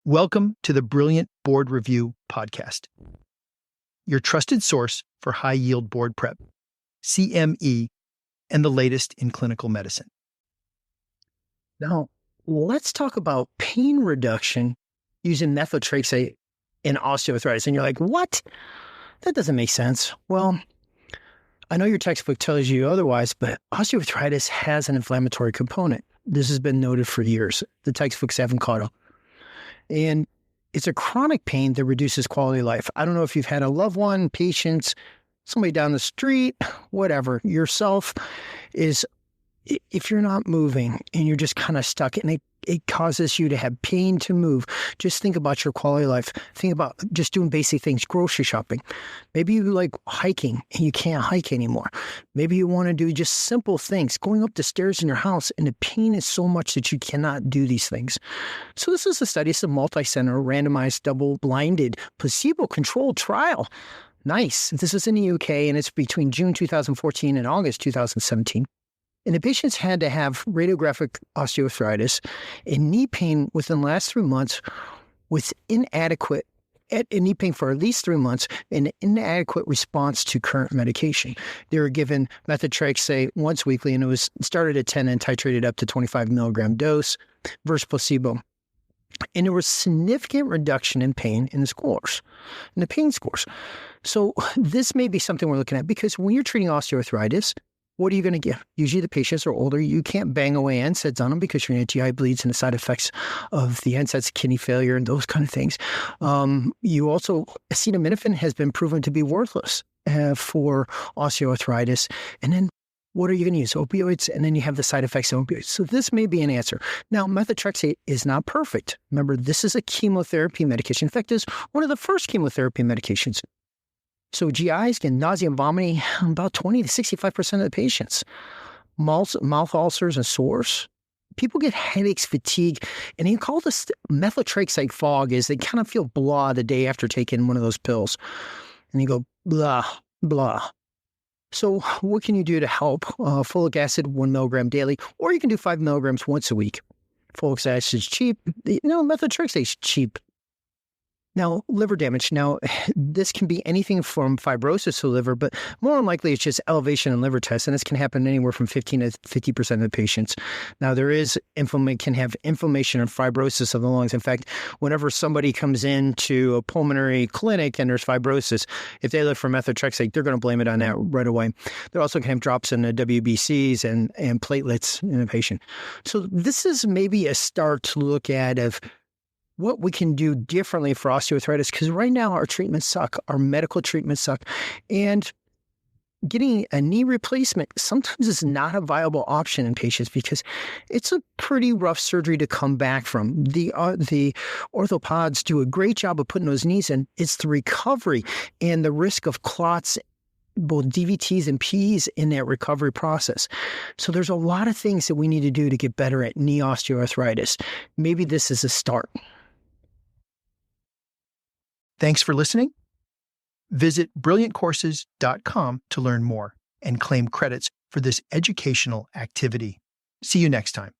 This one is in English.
Welcome to the Brilliant Board Review Podcast, your trusted source for high-yield board prep, CME, and the latest in clinical medicine. Now, let's talk about pain reduction using methotrexate in osteoarthritis. And you're like, what? That doesn't make sense. Well, I know your textbook tells you otherwise, but osteoarthritis has an inflammatory component. This has been noted for years. The textbooks haven't caught up. And it's a chronic pain that reduces quality of life. I don't know if you've had a loved one, patients, somebody down the street, whatever, yourself is, if you're not moving and you're just kind of stuck and it causes you to have pain to move, just think about your quality of life. Think about just doing basic things, grocery shopping. Maybe you like hiking and you can't hike anymore. Maybe you want to do just simple things, going up the stairs in your house, and the pain is so much that you cannot do these things. So this is a study. It's a multi-center, randomized, double-blinded, placebo-controlled trial. Nice. This is in the UK, and it's between June 2014 and August 2017. And the patients had to have radiographic osteoarthritis and knee pain within the last 3 months with inadequate knee pain for at least 3 months and inadequate response to current medication. They were given methotrexate once weekly, and it was started at 10 and titrated up to 25 milligram dose versus placebo. And there was significant reduction in pain in the scores, in the pain scores. So this may be something we're looking at, because when you're treating osteoarthritis, what are you going to give? Usually the patients are older. You can't bang away NSAIDs on them because your GI bleeds and the side effects of the NSAIDs, kidney failure, and those kind of things. You also, acetaminophen has been proven to be worthless for osteoarthritis. And then what are you going to use? Opioids, and then you have the side effects of opioids. So this may be an answer. Now, methotrexate is not perfect. Remember, this is a chemotherapy medication. In fact, it's one of the first chemotherapy medications. So GIs get nausea and vomiting about 20 to 65% of the patients. Mouth ulcers and sores. People get headaches, fatigue, and you call this methotrexate fog. Is they kind of feel blah the day after taking one of those pills. And you go blah, blah. So what can you do to help? Folic acid, 1 milligram daily, or you can do 5 milligrams once a week. Folic acid is cheap. Methotrexate is cheap. Now, liver damage. Now, this can be anything from fibrosis to liver, but more than likely it's just elevation in liver tests, and this can happen anywhere from 15 to 50% of the patients. Now, there is can have inflammation and fibrosis of the lungs. In fact, whenever somebody comes into a pulmonary clinic and there's fibrosis, if they look for methotrexate, they're going to blame it on that right away. They also can have drops in the WBCs and platelets in a patient. So this is maybe a start to look at of what we can do differently for osteoarthritis, because right now our treatments suck, our medical treatments suck, and getting a knee replacement sometimes is not a viable option in patients because it's a pretty rough surgery to come back from. The orthopods do a great job of putting those knees in. It's the recovery and the risk of clots, both DVTs and PEs, in that recovery process. So there's a lot of things that we need to do to get better at knee osteoarthritis. Maybe this is a start. Thanks for listening. Visit brilliantcourses.com to learn more and claim credits for this educational activity. See you next time.